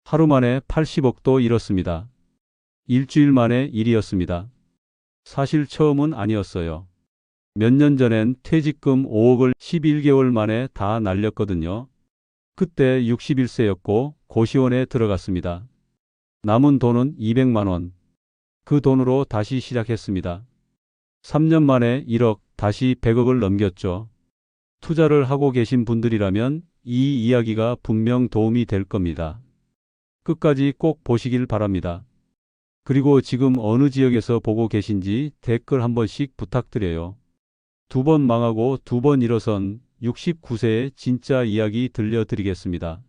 하루 만에 80억도 잃었습니다. 일주일 만에 일이었습니다. 사실 처음은 아니었어요. 몇 년 전엔 퇴직금 5억을 11개월 만에 다 날렸거든요. 그때 61세였고 고시원에 들어갔습니다. 남은 돈은 200만 원. 그 돈으로 다시 시작했습니다. 3년 만에 1억, 다시 100억을 넘겼죠. 투자를 하고 계신 분들이라면 이 이야기가 분명 도움이 될 겁니다. 끝까지 꼭 보시길 바랍니다. 그리고 지금 어느 지역에서 보고 계신지 댓글 한 번씩 부탁드려요. 2번 망하고 2번 일어선 69세의 진짜 이야기 들려드리겠습니다.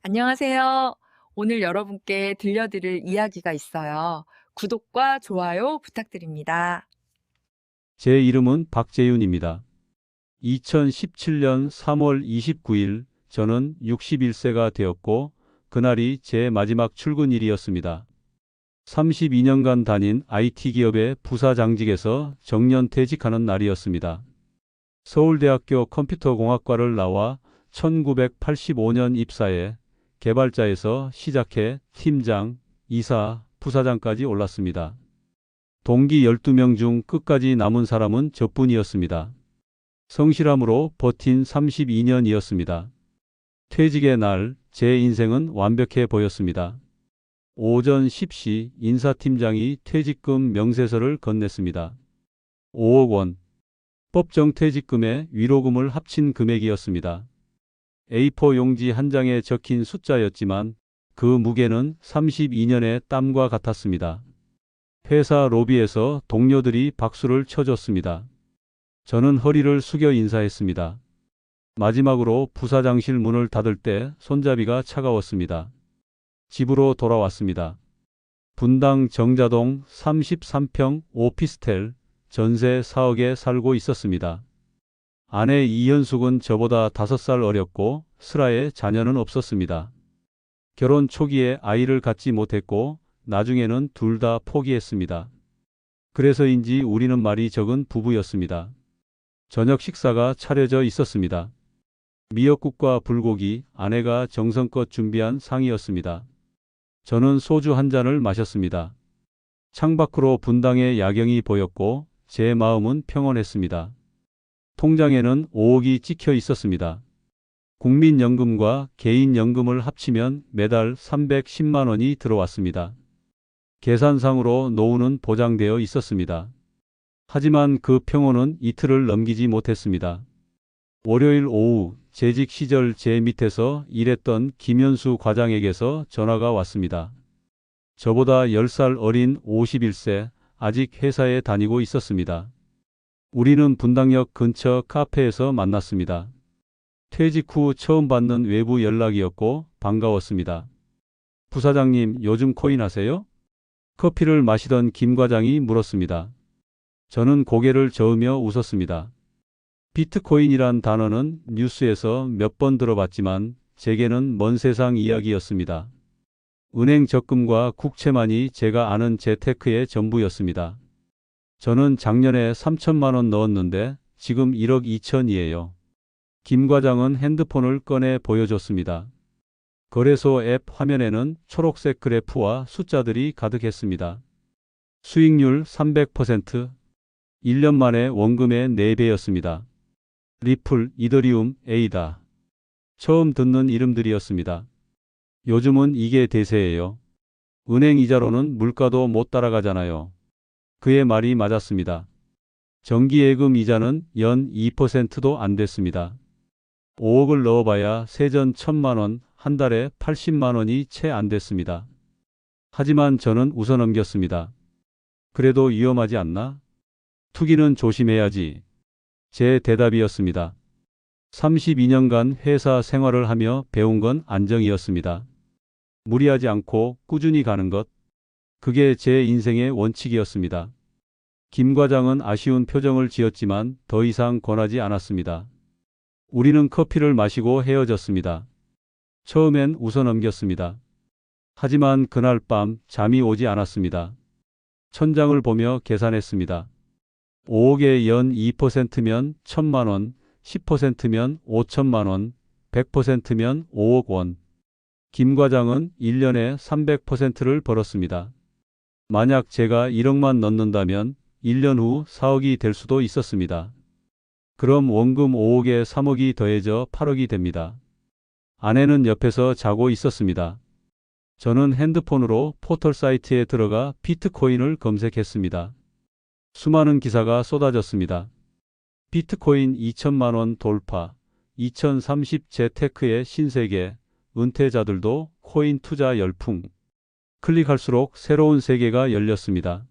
안녕하세요. 오늘 여러분께 들려드릴 이야기가 있어요. 구독과 좋아요 부탁드립니다. 제 이름은 박재윤입니다. 2017년 3월 29일 저는 61세가 되었고 그날이 제 마지막 출근일이었습니다. 32년간 다닌 IT 기업의 부사장직에서 정년퇴직하는 날이었습니다. 서울대학교 컴퓨터공학과를 나와 1985년 입사해 개발자에서 시작해 팀장, 이사, 부사장까지 올랐습니다. 동기 12명 중 끝까지 남은 사람은 저뿐이었습니다. 성실함으로 버틴 32년이었습니다. 퇴직의 날, 제 인생은 완벽해 보였습니다. 오전 10시 인사팀장이 퇴직금 명세서를 건넸습니다. 5억 원. 법정 퇴직금에 위로금을 합친 금액이었습니다. A4 용지 한 장에 적힌 숫자였지만 그 무게는 32년의 땀과 같았습니다. 회사 로비에서 동료들이 박수를 쳐줬습니다. 저는 허리를 숙여 인사했습니다. 마지막으로 부사장실 문을 닫을 때 손잡이가 차가웠습니다. 집으로 돌아왔습니다. 분당 정자동 33평 오피스텔 전세 4억에 살고 있었습니다. 아내 이현숙은 저보다 5살 어렸고 슬아에 자녀는 없었습니다. 결혼 초기에 아이를 갖지 못했고 나중에는 둘 다 포기했습니다. 그래서인지 우리는 말이 적은 부부였습니다. 저녁 식사가 차려져 있었습니다. 미역국과 불고기, 아내가 정성껏 준비한 상이었습니다. 저는 소주 한 잔을 마셨습니다. 창밖으로 분당의 야경이 보였고 제 마음은 평온했습니다. 통장에는 5억이 찍혀 있었습니다. 국민연금과 개인연금을 합치면 매달 310만 원이 들어왔습니다. 계산상으로 노후는 보장되어 있었습니다. 하지만 그 평온은 이틀을 넘기지 못했습니다. 월요일 오후 재직 시절 제 밑에서 일했던 김현수 과장에게서 전화가 왔습니다. 저보다 10살 어린 51세, 아직 회사에 다니고 있었습니다. 우리는 분당역 근처 카페에서 만났습니다. 퇴직 후 처음 받는 외부 연락이었고 반가웠습니다. 부사장님, 요즘 코인 하세요? 커피를 마시던 김 과장이 물었습니다. 저는 고개를 저으며 웃었습니다. 비트코인이란 단어는 뉴스에서 몇 번 들어봤지만 제게는 먼 세상 이야기였습니다. 은행 적금과 국채만이 제가 아는 재테크의 전부였습니다. 저는 작년에 3천만 원 넣었는데 지금 1억 2천이에요. 김 과장은 핸드폰을 꺼내 보여줬습니다. 거래소 앱 화면에는 초록색 그래프와 숫자들이 가득했습니다. 수익률 300%, 1년 만에 원금의 4배였습니다. 리플, 이더리움, 에이다. 처음 듣는 이름들이었습니다. 요즘은 이게 대세예요. 은행 이자로는 물가도 못 따라가잖아요. 그의 말이 맞았습니다. 정기예금 이자는 연 2%도 안 됐습니다. 5억을 넣어봐야 세전 1,000만 원, 한 달에 80만 원이 채 안 됐습니다. 하지만 저는 웃어넘겼습니다. 그래도 위험하지 않나? 투기는 조심해야지. 제 대답이었습니다. 32년간 회사 생활을 하며 배운 건 안정이었습니다. 무리하지 않고 꾸준히 가는 것. 그게 제 인생의 원칙이었습니다. 김 과장은 아쉬운 표정을 지었지만 더 이상 권하지 않았습니다. 우리는 커피를 마시고 헤어졌습니다. 처음엔 웃어넘겼습니다. 하지만 그날 밤 잠이 오지 않았습니다. 천장을 보며 계산했습니다. 5억에 연 2%면 1,000만 원, 10%면 5천만 원, 100%면 5억 원. 김 과장은 1년에 300%를 벌었습니다. 만약 제가 1억만 넣는다면 1년 후 4억이 될 수도 있었습니다. 그럼 원금 5억에 3억이 더해져 8억이 됩니다. 아내는 옆에서 자고 있었습니다. 저는 핸드폰으로 포털 사이트에 들어가 비트코인을 검색했습니다. 수많은 기사가 쏟아졌습니다. 비트코인 2천만 원 돌파, 2030 재테크의 신세계, 은퇴자들도 코인 투자 열풍. 클릭할수록 새로운 세계가 열렸습니다.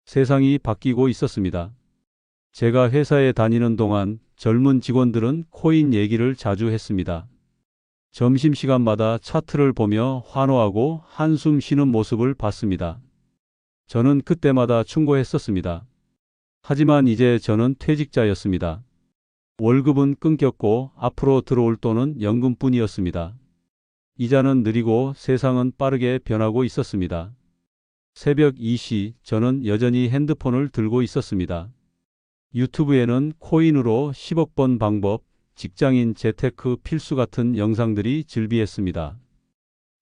세상이 바뀌고 있었습니다. 제가 회사에 다니는 동안 젊은 직원들은 코인 얘기를 자주 했습니다. 점심시간마다 차트를 보며 환호하고 한숨 쉬는 모습을 봤습니다. 저는 그때마다 충고했었습니다. 하지만 이제 저는 퇴직자였습니다. 월급은 끊겼고 앞으로 들어올 돈은 연금뿐이었습니다. 이자는 느리고 세상은 빠르게 변하고 있었습니다. 새벽 2시 저는 여전히 핸드폰을 들고 있었습니다. 유튜브에는 코인으로 10억 번 방법, 직장인 재테크 필수 같은 영상들이 즐비했습니다.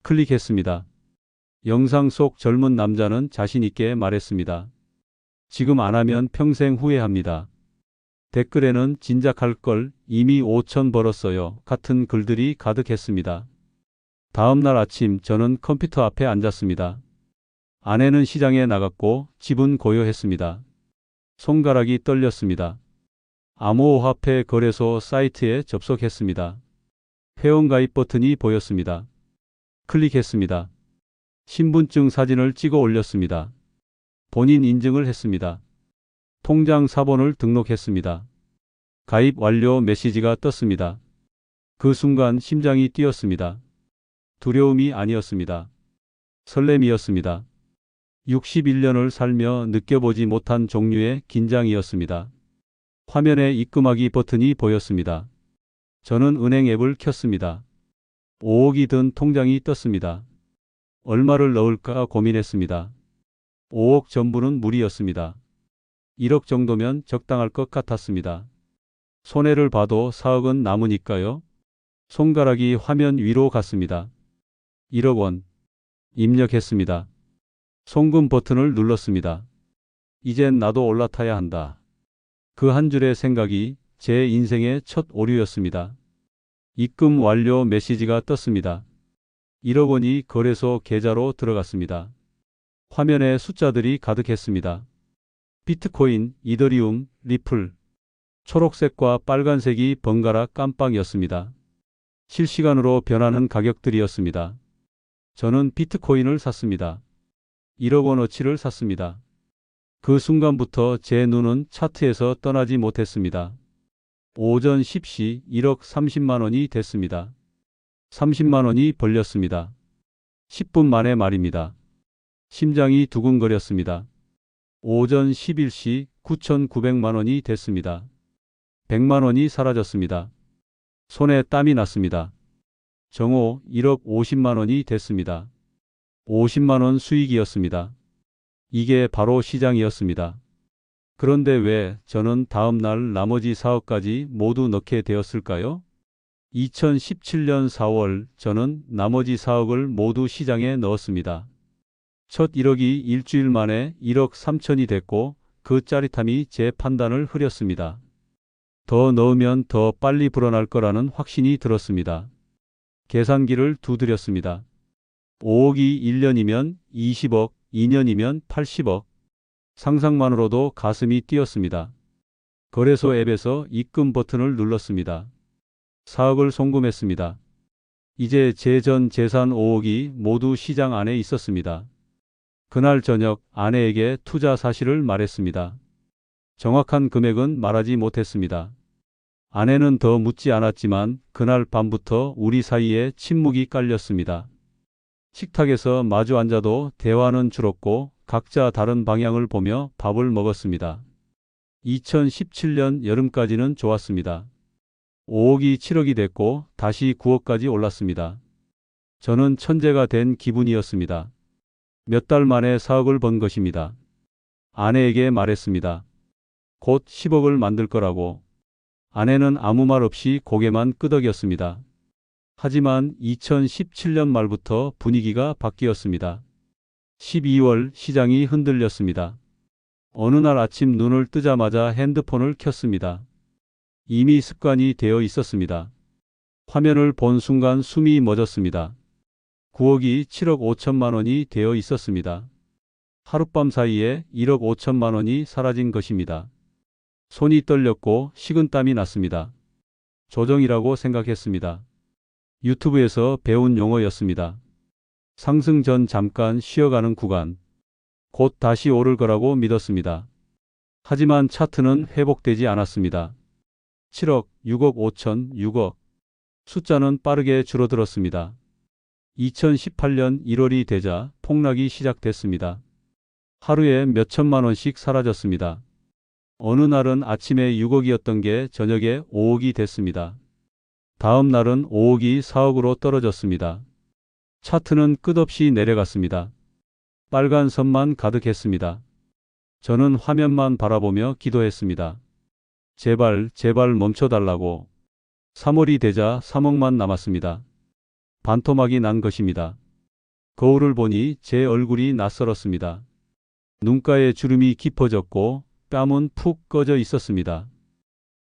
클릭했습니다. 영상 속 젊은 남자는 자신 있게 말했습니다. 지금 안 하면 평생 후회합니다. 댓글에는 진작할 걸 이미 5천 벌었어요 같은 글들이 가득했습니다. 다음 날 아침 저는 컴퓨터 앞에 앉았습니다. 아내는 시장에 나갔고 집은 고요했습니다. 손가락이 떨렸습니다. 암호화폐 거래소 사이트에 접속했습니다. 회원가입 버튼이 보였습니다. 클릭했습니다. 신분증 사진을 찍어 올렸습니다. 본인 인증을 했습니다. 통장 사본을 등록했습니다. 가입 완료 메시지가 떴습니다. 그 순간 심장이 뛰었습니다. 두려움이 아니었습니다. 설렘이었습니다. 61년을 살며 느껴보지 못한 종류의 긴장이었습니다. 화면에 입금하기 버튼이 보였습니다. 저는 은행 앱을 켰습니다. 5억이 든 통장이 떴습니다. 얼마를 넣을까 고민했습니다. 5억 전부는 무리였습니다. 1억 정도면 적당할 것 같았습니다. 손해를 봐도 4억은 남으니까요. 손가락이 화면 위로 갔습니다. 1억 원. 입력했습니다. 송금 버튼을 눌렀습니다. 이젠 나도 올라타야 한다. 그 한 줄의 생각이 제 인생의 첫 오류였습니다. 입금 완료 메시지가 떴습니다. 1억 원이 거래소 계좌로 들어갔습니다. 화면에 숫자들이 가득했습니다. 비트코인, 이더리움, 리플. 초록색과 빨간색이 번갈아 깜빡이었습니다. 실시간으로 변하는 가격들이었습니다. 저는 비트코인을 샀습니다. 1억 원어치를 샀습니다. 그 순간부터 제 눈은 차트에서 떠나지 못했습니다. 오전 10시 1억 30만 원이 됐습니다. 30만 원이 벌렸습니다. 10분 만에 말입니다. 심장이 두근거렸습니다. 오전 11시 9,900만 원이 됐습니다. 100만 원이 사라졌습니다. 손에 땀이 났습니다. 정오 1억 50만 원이 됐습니다. 50만 원 수익이었습니다. 이게 바로 시장이었습니다. 그런데 왜 저는 다음 날 나머지 4억까지 모두 넣게 되었을까요? 2017년 4월 저는 나머지 4억을 모두 시장에 넣었습니다. 첫 1억이 일주일 만에 1억 3천이 됐고 그 짜릿함이 제 판단을 흐렸습니다. 더 넣으면 더 빨리 불어날 거라는 확신이 들었습니다. 계산기를 두드렸습니다. 5억이 1년이면 20억, 2년이면 80억. 상상만으로도 가슴이 뛰었습니다. 거래소 앱에서 입금 버튼을 눌렀습니다. 4억을 송금했습니다. 이제 제 전 재산 5억이 모두 시장 안에 있었습니다. 그날 저녁 아내에게 투자 사실을 말했습니다. 정확한 금액은 말하지 못했습니다. 아내는 더 묻지 않았지만 그날 밤부터 우리 사이에 침묵이 깔렸습니다. 식탁에서 마주 앉아도 대화는 줄었고 각자 다른 방향을 보며 밥을 먹었습니다. 2017년 여름까지는 좋았습니다. 5억이 7억이 됐고 다시 9억까지 올랐습니다. 저는 천재가 된 기분이었습니다. 몇 달 만에 4억을 번 것입니다. 아내에게 말했습니다. 곧 10억을 만들 거라고. 아내는 아무 말 없이 고개만 끄덕였습니다. 하지만 2017년 말부터 분위기가 바뀌었습니다. 12월 시장이 흔들렸습니다. 어느 날 아침 눈을 뜨자마자 핸드폰을 켰습니다. 이미 습관이 되어 있었습니다. 화면을 본 순간 숨이 멎었습니다. 9억이 7억 5천만 원이 되어 있었습니다. 하룻밤 사이에 1억 5천만 원이 사라진 것입니다. 손이 떨렸고 식은땀이 났습니다. 조정이라고 생각했습니다. 유튜브에서 배운 용어였습니다. 상승 전 잠깐 쉬어가는 구간. 곧 다시 오를 거라고 믿었습니다. 하지만 차트는 회복되지 않았습니다. 7억, 6억 5천, 6억. 숫자는 빠르게 줄어들었습니다. 2018년 1월이 되자 폭락이 시작됐습니다. 하루에 몇 천만 원씩 사라졌습니다. 어느 날은 아침에 6억이었던 게 저녁에 5억이 됐습니다. 다음 날은 5억이 4억으로 떨어졌습니다. 차트는 끝없이 내려갔습니다. 빨간 선만 가득했습니다. 저는 화면만 바라보며 기도했습니다. 제발, 제발 멈춰달라고. 3월이 되자 3억만 남았습니다. 반토막이 난 것입니다. 거울을 보니 제 얼굴이 낯설었습니다. 눈가에 주름이 깊어졌고 뺨은 푹 꺼져 있었습니다.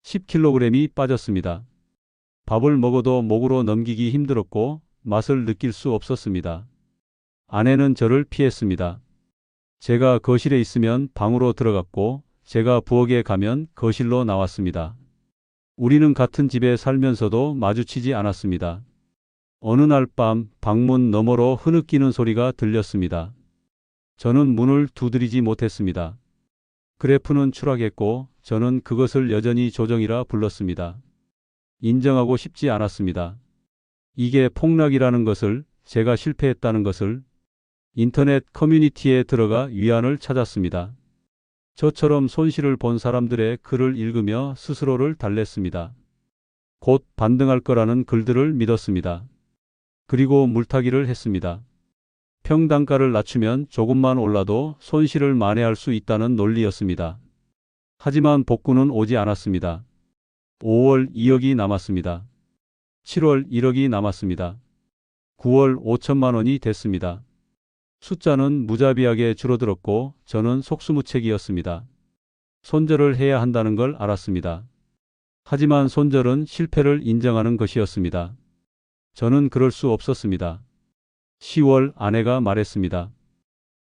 10kg이 빠졌습니다. 밥을 먹어도 목으로 넘기기 힘들었고 맛을 느낄 수 없었습니다. 아내는 저를 피했습니다. 제가 거실에 있으면 방으로 들어갔고 제가 부엌에 가면 거실로 나왔습니다. 우리는 같은 집에 살면서도 마주치지 않았습니다. 어느 날 밤 방문 너머로 흐느끼는 소리가 들렸습니다. 저는 문을 두드리지 못했습니다. 그래프는 추락했고 저는 그것을 여전히 조정이라 불렀습니다. 인정하고 싶지 않았습니다. 이게 폭락이라는 것을, 제가 실패했다는 것을. 인터넷 커뮤니티에 들어가 위안을 찾았습니다. 저처럼 손실을 본 사람들의 글을 읽으며 스스로를 달랬습니다. 곧 반등할 거라는 글들을 믿었습니다. 그리고 물타기를 했습니다. 평단가를 낮추면 조금만 올라도 손실을 만회할 수 있다는 논리였습니다. 하지만 복구는 오지 않았습니다. 5월 2억이 남았습니다. 7월 1억이 남았습니다. 9월 5천만 원이 됐습니다. 숫자는 무자비하게 줄어들었고 저는 속수무책이었습니다. 손절을 해야 한다는 걸 알았습니다. 하지만 손절은 실패를 인정하는 것이었습니다. 저는 그럴 수 없었습니다. 10월 아내가 말했습니다.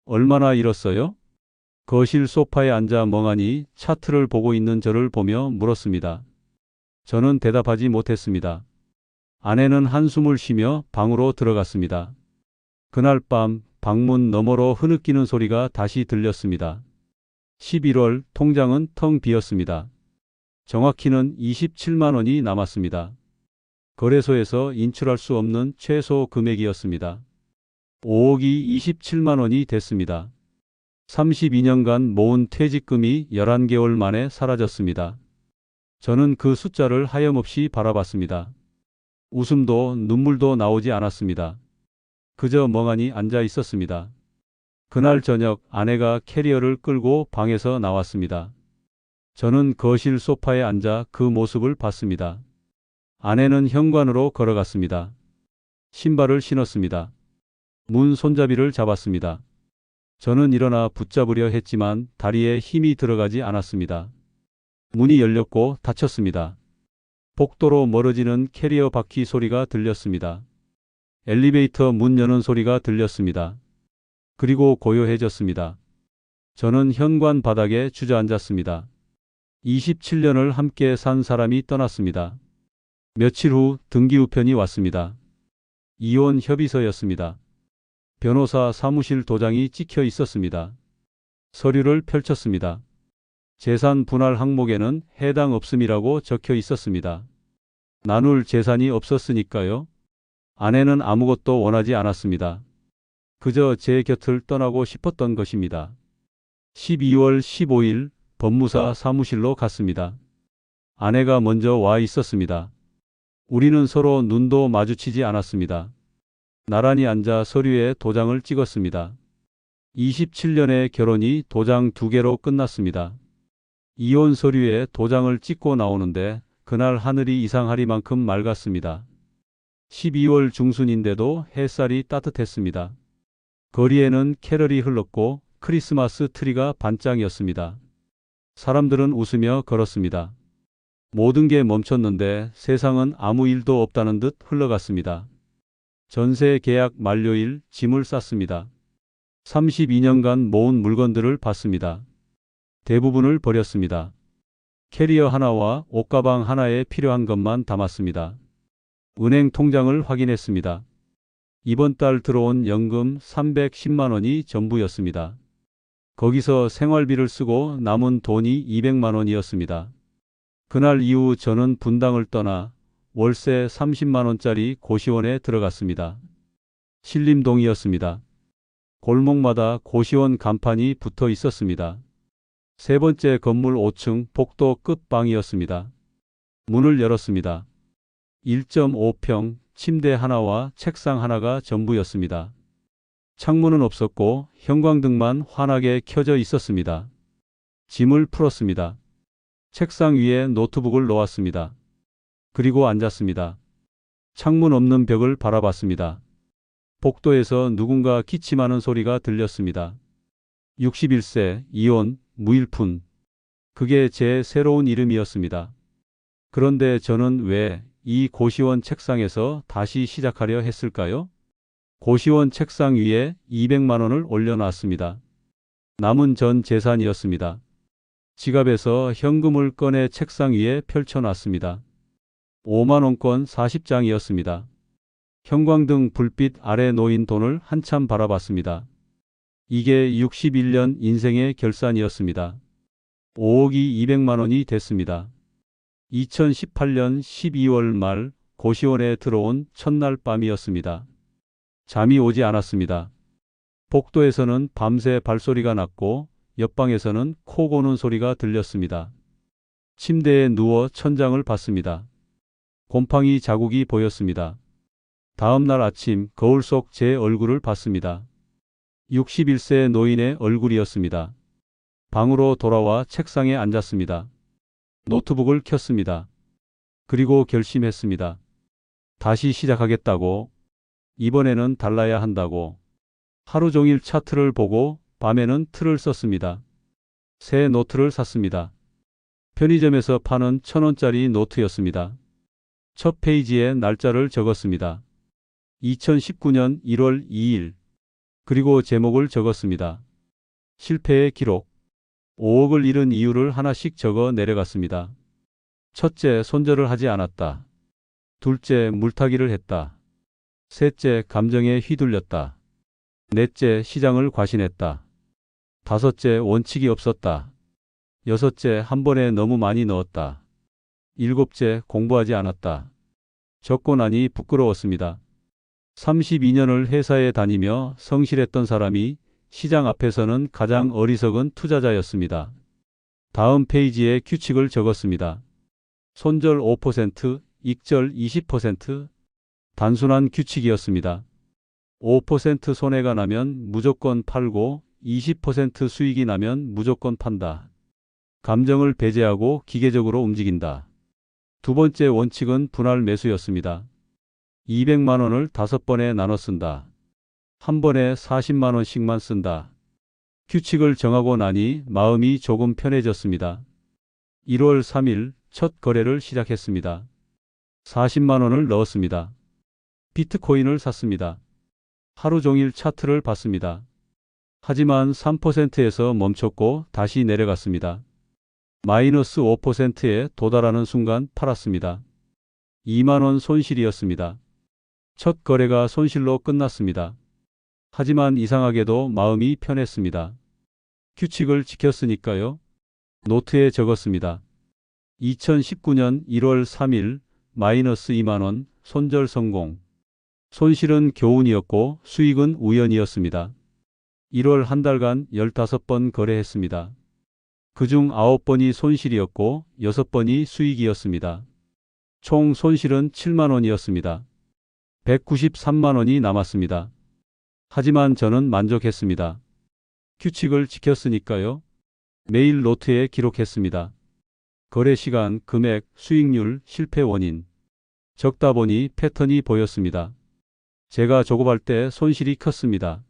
얼마나 잃었어요? 거실 소파에 앉아 멍하니 차트를 보고 있는 저를 보며 물었습니다. 저는 대답하지 못했습니다. 아내는 한숨을 쉬며 방으로 들어갔습니다. 그날 밤 방문 너머로 흐느끼는 소리가 다시 들렸습니다. 11월 통장은 텅 비었습니다. 정확히는 27만 원이 남았습니다. 거래소에서 인출할 수 없는 최소 금액이었습니다. 5억이 27만 원이 됐습니다. 32년간 모은 퇴직금이 11개월 만에 사라졌습니다. 저는 그 숫자를 하염없이 바라봤습니다. 웃음도 눈물도 나오지 않았습니다. 그저 멍하니 앉아 있었습니다. 그날 저녁 아내가 캐리어를 끌고 방에서 나왔습니다. 저는 거실 소파에 앉아 그 모습을 봤습니다. 아내는 현관으로 걸어갔습니다. 신발을 신었습니다. 문 손잡이를 잡았습니다. 저는 일어나 붙잡으려 했지만 다리에 힘이 들어가지 않았습니다. 문이 열렸고 닫혔습니다. 복도로 멀어지는 캐리어 바퀴 소리가 들렸습니다. 엘리베이터 문 여는 소리가 들렸습니다. 그리고 고요해졌습니다. 저는 현관 바닥에 주저앉았습니다. 27년을 함께 산 사람이 떠났습니다. 며칠 후 등기우편이 왔습니다. 이혼 협의서였습니다. 변호사 사무실 도장이 찍혀 있었습니다. 서류를 펼쳤습니다. 재산 분할 항목에는 해당 없음이라고 적혀 있었습니다. 나눌 재산이 없었으니까요. 아내는 아무것도 원하지 않았습니다. 그저 제 곁을 떠나고 싶었던 것입니다. 12월 15일 법무사 사무실로 갔습니다. 아내가 먼저 와 있었습니다. 우리는 서로 눈도 마주치지 않았습니다. 나란히 앉아 서류에 도장을 찍었습니다. 27년의 결혼이 도장 2개로 끝났습니다. 이혼 서류에 도장을 찍고 나오는데 그날 하늘이 이상하리만큼 맑았습니다. 12월 중순인데도 햇살이 따뜻했습니다. 거리에는 캐럴이 흘렀고 크리스마스 트리가 반짝이었습니다. 사람들은 웃으며 걸었습니다. 모든 게 멈췄는데 세상은 아무 일도 없다는 듯 흘러갔습니다. 전세 계약 만료일 짐을 쌌습니다. 32년간 모은 물건들을 봤습니다. 대부분을 버렸습니다. 캐리어 하나와 옷가방 하나에 필요한 것만 담았습니다. 은행 통장을 확인했습니다. 이번 달 들어온 연금 310만 원이 전부였습니다. 거기서 생활비를 쓰고 남은 돈이 200만 원이었습니다. 그날 이후 저는 분당을 떠나 월세 30만 원짜리 고시원에 들어갔습니다. 신림동이었습니다. 골목마다 고시원 간판이 붙어 있었습니다. 세 번째 건물 5층 복도 끝방이었습니다. 문을 열었습니다. 1.5평 침대 하나와 책상 하나가 전부였습니다. 창문은 없었고 형광등만 환하게 켜져 있었습니다. 짐을 풀었습니다. 책상 위에 노트북을 놓았습니다. 그리고 앉았습니다. 창문 없는 벽을 바라봤습니다. 복도에서 누군가 기침하는 소리가 들렸습니다. 61세, 이혼, 무일푼. 그게 제 새로운 이름이었습니다. 그런데 저는 왜 이 고시원 책상에서 다시 시작하려 했을까요? 고시원 책상 위에 200만 원을 올려놨습니다. 남은 전 재산이었습니다. 지갑에서 현금을 꺼내 책상 위에 펼쳐놨습니다. 5만 원권 40장이었습니다. 형광등 불빛 아래 놓인 돈을 한참 바라봤습니다. 이게 61년 인생의 결산이었습니다. 5억이 200만 원이 됐습니다. 2018년 12월 말 고시원에 들어온 첫날 밤이었습니다. 잠이 오지 않았습니다. 복도에서는 밤새 발소리가 났고 옆방에서는 코 고는 소리가 들렸습니다. 침대에 누워 천장을 봤습니다. 곰팡이 자국이 보였습니다. 다음 날 아침 거울 속 제 얼굴을 봤습니다. 61세 노인의 얼굴이었습니다. 방으로 돌아와 책상에 앉았습니다. 노트북을 켰습니다. 그리고 결심했습니다. 다시 시작하겠다고. 이번에는 달라야 한다고. 하루 종일 차트를 보고 밤에는 틀을 썼습니다. 새 노트를 샀습니다. 편의점에서 파는 1,000원짜리 노트였습니다. 첫 페이지에 날짜를 적었습니다. 2019년 1월 2일. 그리고 제목을 적었습니다. 실패의 기록. 5억을 잃은 이유를 하나씩 적어 내려갔습니다. 첫째, 손절을 하지 않았다. 둘째, 물타기를 했다. 셋째, 감정에 휘둘렸다. 넷째, 시장을 과신했다. 다섯째, 원칙이 없었다. 여섯째, 한 번에 너무 많이 넣었다. 일곱째, 공부하지 않았다. 적고 나니 부끄러웠습니다. 32년을 회사에 다니며 성실했던 사람이 시장 앞에서는 가장 어리석은 투자자였습니다. 다음 페이지에 규칙을 적었습니다. 손절 5%, 익절 20%. 단순한 규칙이었습니다. 5% 손해가 나면 무조건 팔고 20% 수익이 나면 무조건 판다. 감정을 배제하고 기계적으로 움직인다. 두 번째 원칙은 분할 매수였습니다. 200만 원을 5번에 나눠 쓴다. 한 번에 40만 원씩만 쓴다. 규칙을 정하고 나니 마음이 조금 편해졌습니다. 1월 3일 첫 거래를 시작했습니다. 40만 원을 넣었습니다. 비트코인을 샀습니다. 하루 종일 차트를 봤습니다. 하지만 3%에서 멈췄고 다시 내려갔습니다. 마이너스 5%에 도달하는 순간 팔았습니다. 2만 원 손실이었습니다. 첫 거래가 손실로 끝났습니다. 하지만 이상하게도 마음이 편했습니다. 규칙을 지켰으니까요. 노트에 적었습니다. 2019년 1월 3일 마이너스 2만 원 손절 성공. 손실은 교훈이었고 수익은 우연이었습니다. 1월 한 달간 15번 거래했습니다. 그중 9번이 손실이었고 6번이 수익이었습니다. 총 손실은 7만 원이었습니다. 193만 원이 남았습니다. 하지만 저는 만족했습니다. 규칙을 지켰으니까요. 매일 노트에 기록했습니다. 거래 시간, 금액, 수익률, 실패 원인. 적다 보니 패턴이 보였습니다. 제가 조급할 때 손실이 컸습니다.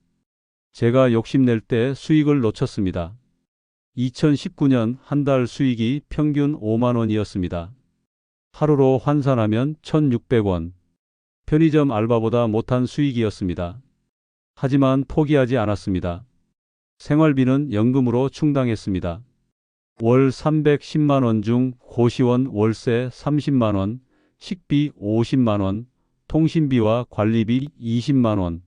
제가 욕심낼 때 수익을 놓쳤습니다. 2019년 한 달 수익이 평균 5만 원이었습니다. 하루로 환산하면 1,600원. 편의점 알바보다 못한 수익이었습니다. 하지만 포기하지 않았습니다. 생활비는 연금으로 충당했습니다. 월 310만 원 중 고시원 월세 30만 원, 식비 50만 원, 통신비와 관리비 20만 원,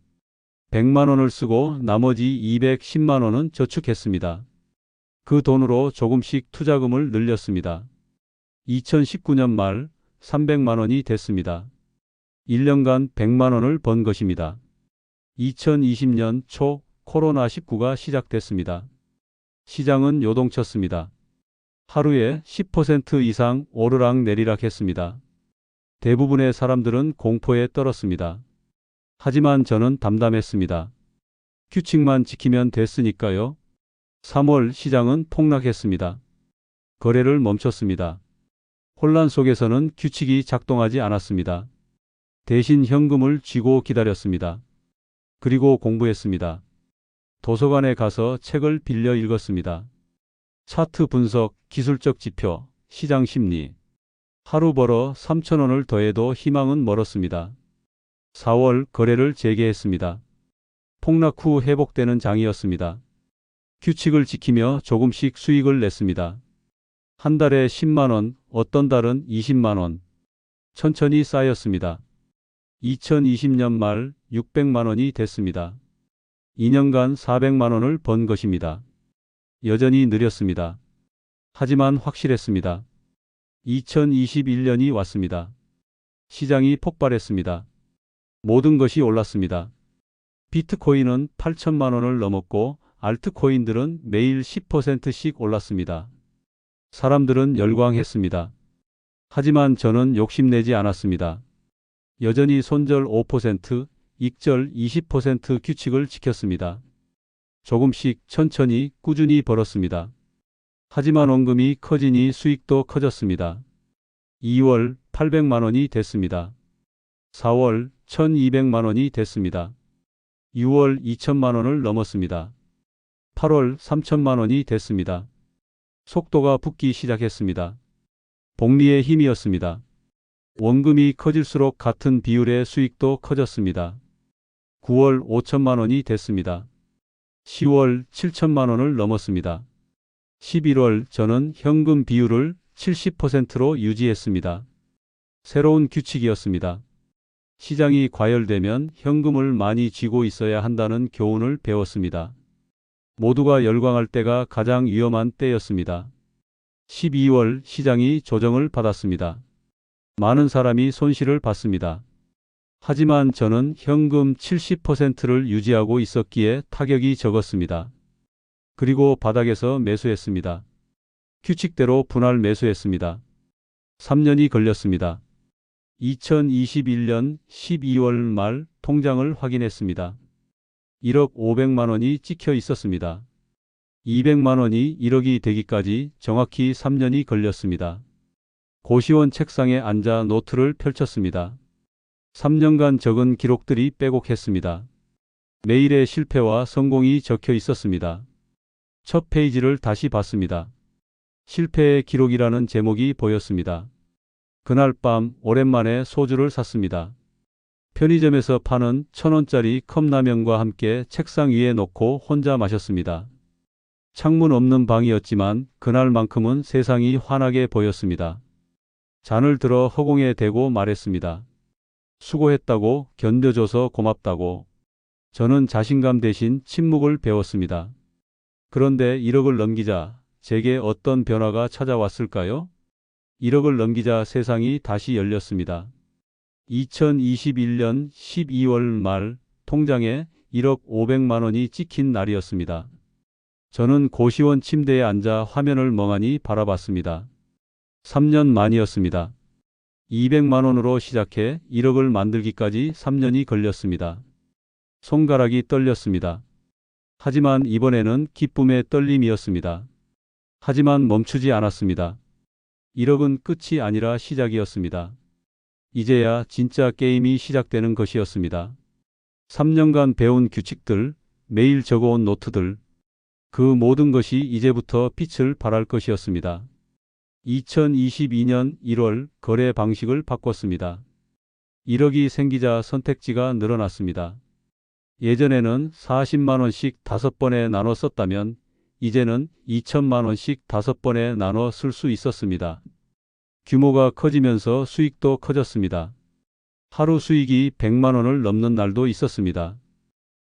100만 원을 쓰고 나머지 210만 원은 저축했습니다. 그 돈으로 조금씩 투자금을 늘렸습니다. 2019년 말 300만 원이 됐습니다. 1년간 100만 원을 번 것입니다. 2020년 초 코로나19가 시작됐습니다. 시장은 요동쳤습니다. 하루에 10% 이상 오르락 내리락 했습니다. 대부분의 사람들은 공포에 떨었습니다. 하지만 저는 담담했습니다. 규칙만 지키면 됐으니까요. 3월 시장은 폭락했습니다. 거래를 멈췄습니다. 혼란 속에서는 규칙이 작동하지 않았습니다. 대신 현금을 쥐고 기다렸습니다. 그리고 공부했습니다. 도서관에 가서 책을 빌려 읽었습니다. 차트 분석, 기술적 지표, 시장 심리. 하루 벌어 3,000원을 더해도 희망은 멀었습니다. 4월 거래를 재개했습니다. 폭락 후 회복되는 장이었습니다. 규칙을 지키며 조금씩 수익을 냈습니다. 한 달에 10만 원, 어떤 달은 20만 원. 천천히 쌓였습니다. 2020년 말 600만 원이 됐습니다. 2년간 400만 원을 번 것입니다. 여전히 느렸습니다. 하지만 확실했습니다. 2021년이 왔습니다. 시장이 폭발했습니다. 모든 것이 올랐습니다. 비트코인은 8천만 원을 넘었고 알트코인들은 매일 10%씩 올랐습니다. 사람들은 열광했습니다. 하지만 저는 욕심내지 않았습니다. 여전히 손절 5%, 익절 20% 규칙을 지켰습니다. 조금씩 천천히 꾸준히 벌었습니다. 하지만 원금이 커지니 수익도 커졌습니다. 2월 800만 원이 됐습니다. 4월 1200만 원이 됐습니다. 6월 2000만 원을 넘었습니다. 8월 3000만 원이 됐습니다. 속도가 붙기 시작했습니다. 복리의 힘이었습니다. 원금이 커질수록 같은 비율의 수익도 커졌습니다. 9월 5천만 원이 됐습니다. 10월 7천만 원을 넘었습니다. 11월 저는 현금 비율을 70%로 유지했습니다. 새로운 규칙이었습니다. 시장이 과열되면 현금을 많이 쥐고 있어야 한다는 교훈을 배웠습니다. 모두가 열광할 때가 가장 위험한 때였습니다. 12월 시장이 조정을 받았습니다. 많은 사람이 손실을 봤습니다. 하지만 저는 현금 70%를 유지하고 있었기에 타격이 적었습니다. 그리고 바닥에서 매수했습니다. 규칙대로 분할 매수했습니다. 3년이 걸렸습니다. 2021년 12월 말 통장을 확인했습니다. 1억 500만 원이 찍혀 있었습니다. 200만 원이 1억이 되기까지 정확히 3년이 걸렸습니다. 고시원 책상에 앉아 노트를 펼쳤습니다. 3년간 적은 기록들이 빼곡했습니다. 매일의 실패와 성공이 적혀 있었습니다. 첫 페이지를 다시 봤습니다. 실패의 기록이라는 제목이 보였습니다. 그날 밤 오랜만에 소주를 샀습니다. 편의점에서 파는 1,000원짜리 컵라면과 함께 책상 위에 놓고 혼자 마셨습니다. 창문 없는 방이었지만 그날만큼은 세상이 환하게 보였습니다. 잔을 들어 허공에 대고 말했습니다. 수고했다고, 견뎌줘서 고맙다고. 저는 자신감 대신 침묵을 배웠습니다. 그런데 1억을 넘기자 제게 어떤 변화가 찾아왔을까요? 1억을 넘기자 세상이 다시 열렸습니다. 2021년 12월 말 통장에 1억 500만 원이 찍힌 날이었습니다. 저는 고시원 침대에 앉아 화면을 멍하니 바라봤습니다. 3년 만이었습니다. 200만 원으로 시작해 1억을 만들기까지 3년이 걸렸습니다. 손가락이 떨렸습니다. 하지만 이번에는 기쁨의 떨림이었습니다. 하지만 멈추지 않았습니다. 1억은 끝이 아니라 시작이었습니다. 이제야 진짜 게임이 시작되는 것이었습니다. 3년간 배운 규칙들, 매일 적어온 노트들, 그 모든 것이 이제부터 빛을 발할 것이었습니다. 2022년 1월 거래 방식을 바꿨습니다. 1억이 생기자 선택지가 늘어났습니다. 예전에는 40만 원씩 5번에 나눠 썼다면 이제는 2천만 원씩 5번에 나눠 쓸 수 있었습니다. 규모가 커지면서 수익도 커졌습니다. 하루 수익이 100만 원을 넘는 날도 있었습니다.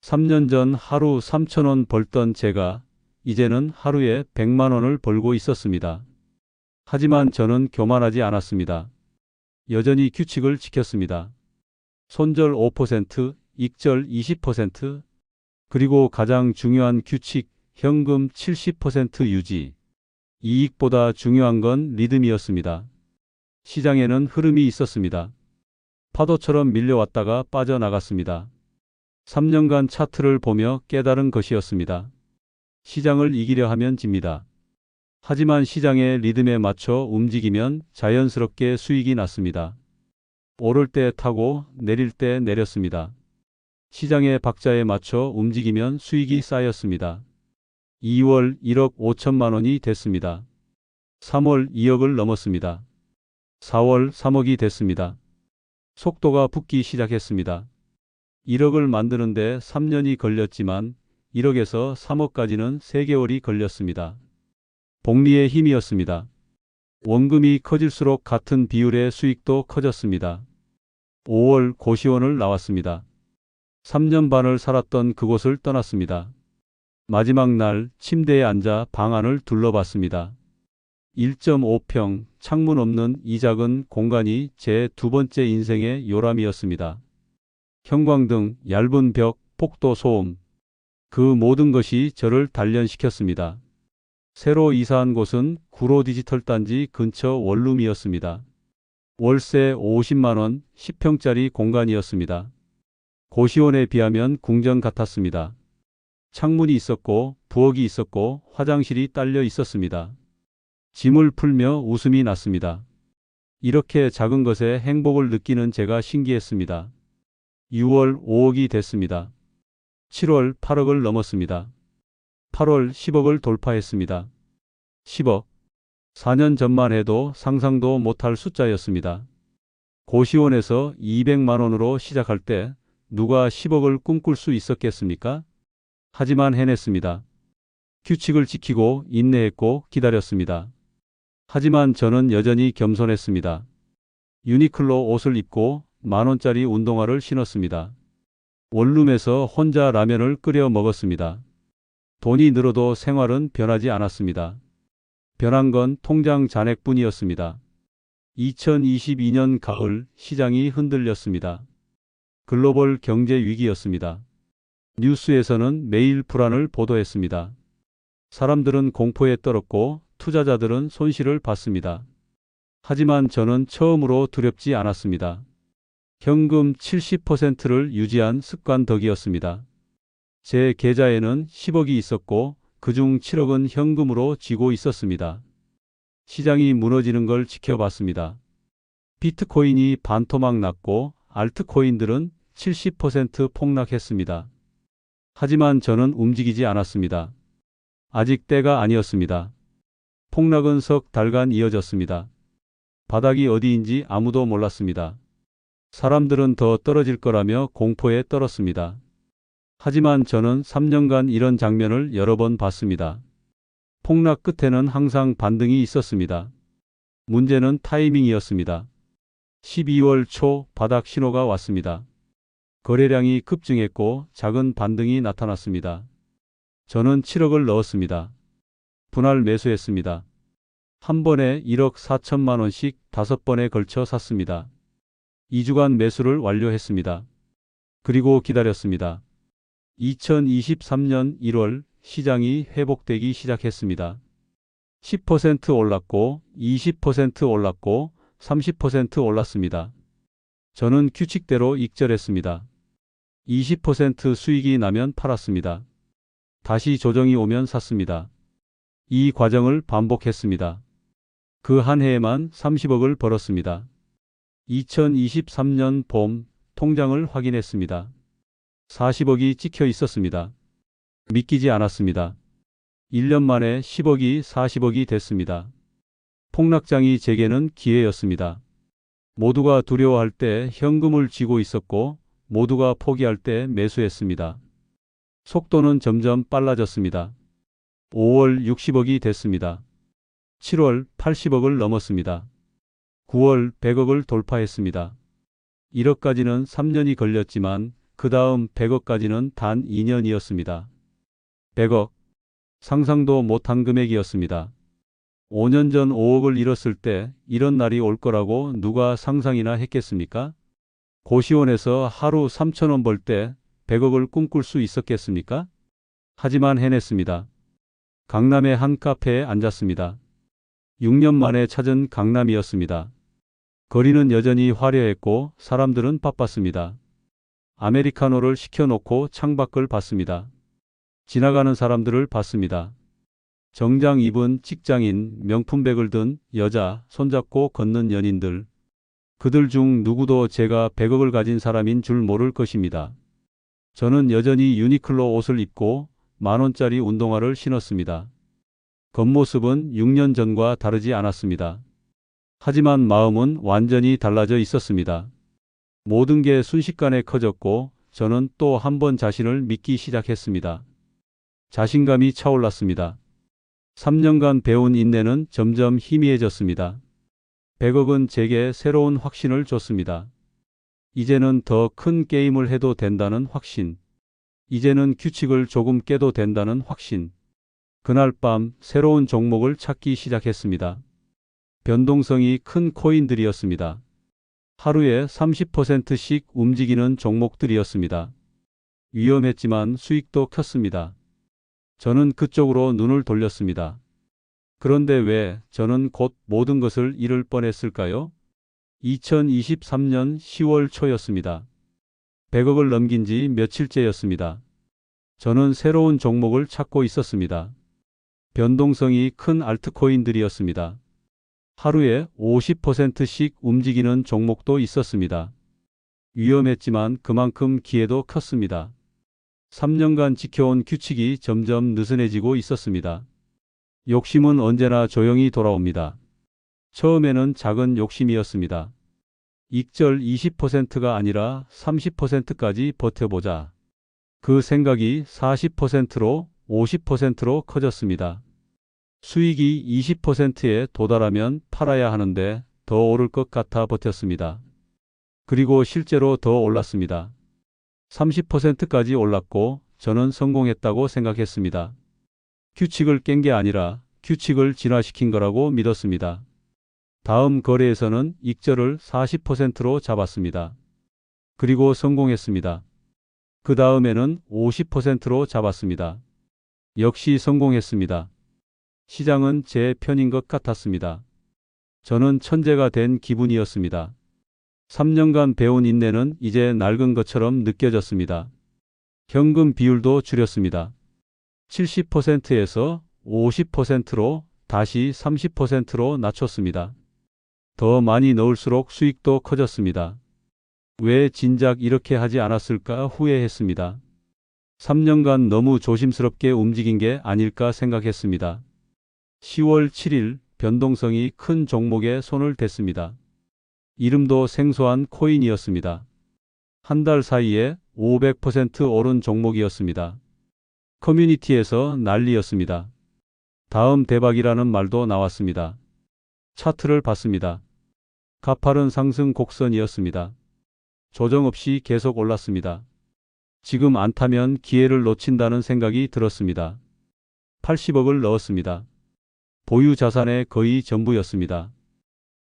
3년 전 하루 3천 원 벌던 제가 이제는 하루에 100만 원을 벌고 있었습니다. 하지만 저는 교만하지 않았습니다. 여전히 규칙을 지켰습니다. 손절 5%, 익절 20%, 그리고 가장 중요한 규칙, 현금 70% 유지. 이익보다 중요한 건 리듬이었습니다. 시장에는 흐름이 있었습니다. 파도처럼 밀려왔다가 빠져나갔습니다. 3년간 차트를 보며 깨달은 것이었습니다. 시장을 이기려 하면 집니다. 하지만 시장의 리듬에 맞춰 움직이면 자연스럽게 수익이 났습니다. 오를 때 타고 내릴 때 내렸습니다. 시장의 박자에 맞춰 움직이면 수익이 쌓였습니다. 2월 1억 5천만 원이 됐습니다. 3월 2억을 넘었습니다. 4월 3억이 됐습니다. 속도가 붙기 시작했습니다. 1억을 만드는데 3년이 걸렸지만 1억에서 3억까지는 3개월이 걸렸습니다. 복리의 힘이었습니다. 원금이 커질수록 같은 비율의 수익도 커졌습니다. 5월 고시원을 나왔습니다. 3년 반을 살았던 그곳을 떠났습니다. 마지막 날 침대에 앉아 방 안을 둘러봤습니다. 1.5평, 창문 없는 이 작은 공간이 제 두 번째 인생의 요람이었습니다. 형광등, 얇은 벽, 폭도 소음. 그 모든 것이 저를 단련시켰습니다. 새로 이사한 곳은 구로 디지털 단지 근처 원룸이었습니다. 월세 50만 원, 10평짜리 공간이었습니다. 고시원에 비하면 궁전 같았습니다. 창문이 있었고 부엌이 있었고 화장실이 딸려 있었습니다. 짐을 풀며 웃음이 났습니다. 이렇게 작은 것에 행복을 느끼는 제가 신기했습니다. 6월 5억이 됐습니다. 7월 8억을 넘었습니다. 8월 10억을 돌파했습니다. 10억. 4년 전만 해도 상상도 못할 숫자였습니다. 고시원에서 200만 원으로 시작할 때 누가 10억을 꿈꿀 수 있었겠습니까? 하지만 해냈습니다. 규칙을 지키고 인내했고 기다렸습니다. 하지만 저는 여전히 겸손했습니다. 유니클로 옷을 입고 10,000원짜리 운동화를 신었습니다. 원룸에서 혼자 라면을 끓여 먹었습니다. 돈이 늘어도 생활은 변하지 않았습니다. 변한 건 통장 잔액뿐이었습니다. 2022년 가을 시장이 흔들렸습니다. 글로벌 경제 위기였습니다. 뉴스에서는 매일 불안을 보도했습니다. 사람들은 공포에 떨었고 투자자들은 손실을 봤습니다. 하지만 저는 처음으로 두렵지 않았습니다. 현금 70%를 유지한 습관 덕이었습니다. 제 계좌에는 10억이 있었고 그중 7억은 현금으로 쥐고 있었습니다. 시장이 무너지는 걸 지켜봤습니다. 비트코인이 반토막 났고 알트코인들은 70% 폭락했습니다. 하지만 저는 움직이지 않았습니다. 아직 때가 아니었습니다. 폭락은 석 달간 이어졌습니다. 바닥이 어디인지 아무도 몰랐습니다. 사람들은 더 떨어질 거라며 공포에 떨었습니다. 하지만 저는 3년간 이런 장면을 여러 번 봤습니다. 폭락 끝에는 항상 반등이 있었습니다. 문제는 타이밍이었습니다. 12월 초 바닥 신호가 왔습니다. 거래량이 급증했고 작은 반등이 나타났습니다. 저는 7억을 넣었습니다. 분할 매수했습니다. 한 번에 1억 4천만 원씩 5번에 걸쳐 샀습니다. 2주간 매수를 완료했습니다. 그리고 기다렸습니다. 2023년 1월 시장이 회복되기 시작했습니다. 10% 올랐고 20% 올랐고 30% 올랐습니다. 저는 규칙대로 익절했습니다. 20% 수익이 나면 팔았습니다. 다시 조정이 오면 샀습니다. 이 과정을 반복했습니다. 그 한 해에만 30억을 벌었습니다. 2023년 봄 통장을 확인했습니다. 40억이 찍혀 있었습니다. 믿기지 않았습니다. 1년 만에 10억이 40억이 됐습니다. 폭락장이 제게는 기회였습니다. 모두가 두려워할 때 현금을 쥐고 있었고 모두가 포기할 때 매수했습니다. 속도는 점점 빨라졌습니다. 5월 60억이 됐습니다. 7월 80억을 넘었습니다. 9월 100억을 돌파했습니다. 1억까지는 3년이 걸렸지만 그 다음 100억까지는 단 2년이었습니다. 100억. 상상도 못한 금액이었습니다. 5년 전 5억을 잃었을 때 이런 날이 올 거라고 누가 상상이나 했겠습니까? 고시원에서 하루 3,000원 벌 때 100억을 꿈꿀 수 있었겠습니까? 하지만 해냈습니다. 강남의 한 카페에 앉았습니다. 6년 만에 찾은 강남이었습니다. 거리는 여전히 화려했고 사람들은 바빴습니다. 아메리카노를 시켜놓고 창밖을 봤습니다. 지나가는 사람들을 봤습니다. 정장 입은 직장인, 명품백을 든 여자, 손잡고 걷는 연인들. 그들 중 누구도 제가 100억을 가진 사람인 줄 모를 것입니다. 저는 여전히 유니클로 옷을 입고 10,000원짜리 운동화를 신었습니다. 겉모습은 6년 전과 다르지 않았습니다. 하지만 마음은 완전히 달라져 있었습니다. 모든 게 순식간에 커졌고 저는 또 한 번 자신을 믿기 시작했습니다. 자신감이 차올랐습니다. 3년간 배운 인내는 점점 희미해졌습니다. 100억은 제게 새로운 확신을 줬습니다. 이제는 더 큰 게임을 해도 된다는 확신. 이제는 규칙을 조금 깨도 된다는 확신. 그날 밤 새로운 종목을 찾기 시작했습니다. 변동성이 큰 코인들이었습니다. 하루에 30%씩 움직이는 종목들이었습니다. 위험했지만 수익도 컸습니다. 저는 그쪽으로 눈을 돌렸습니다. 그런데 왜 저는 곧 모든 것을 잃을 뻔했을까요? 2023년 10월 초였습니다. 100억을 넘긴 지 며칠째였습니다. 저는 새로운 종목을 찾고 있었습니다. 변동성이 큰 알트코인들이었습니다. 하루에 50%씩 움직이는 종목도 있었습니다. 위험했지만 그만큼 기회도 컸습니다. 3년간 지켜온 규칙이 점점 느슨해지고 있었습니다. 욕심은 언제나 조용히 돌아옵니다. 처음에는 작은 욕심이었습니다. 익절 20%가 아니라 30%까지 버텨보자. 그 생각이 40%로 50%로 커졌습니다. 수익이 20%에 도달하면 팔아야 하는데 더 오를 것 같아 버텼습니다. 그리고 실제로 더 올랐습니다. 30%까지 올랐고 저는 성공했다고 생각했습니다. 규칙을 깬 게 아니라 규칙을 진화시킨 거라고 믿었습니다. 다음 거래에서는 익절을 40%로 잡았습니다. 그리고 성공했습니다. 그 다음에는 50%로 잡았습니다. 역시 성공했습니다. 시장은 제 편인 것 같았습니다. 저는 천재가 된 기분이었습니다. 3년간 배운 인내는 이제 낡은 것처럼 느껴졌습니다. 현금 비율도 줄였습니다. 70%에서 50%로 다시 30%로 낮췄습니다. 더 많이 넣을수록 수익도 커졌습니다. 왜 진작 이렇게 하지 않았을까 후회했습니다. 3년간 너무 조심스럽게 움직인 게 아닐까 생각했습니다. 10월 7일 변동성이 큰 종목에 손을 댔습니다. 이름도 생소한 코인이었습니다. 한 달 사이에 500% 오른 종목이었습니다. 커뮤니티에서 난리였습니다. 다음 대박이라는 말도 나왔습니다. 차트를 봤습니다. 가파른 상승 곡선이었습니다. 조정 없이 계속 올랐습니다. 지금 안 타면 기회를 놓친다는 생각이 들었습니다. 80억을 넣었습니다. 보유 자산의 거의 전부였습니다.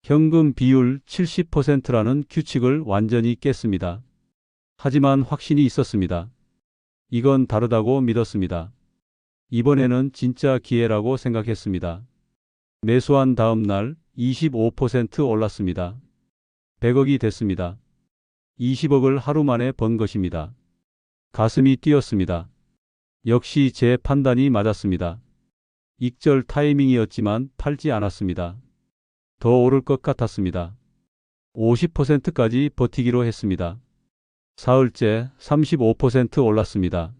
현금 비율 70%라는 규칙을 완전히 깼습니다. 하지만 확신이 있었습니다. 이건 다르다고 믿었습니다. 이번에는 진짜 기회라고 생각했습니다. 매수한 다음 날 25% 올랐습니다. 100억이 됐습니다. 20억을 하루 만에 번 것입니다. 가슴이 뛰었습니다. 역시 제 판단이 맞았습니다. 익절 타이밍이었지만 팔지 않았습니다. 더 오를 것 같았습니다. 50%까지 버티기로 했습니다. 사흘째 35% 올랐습니다.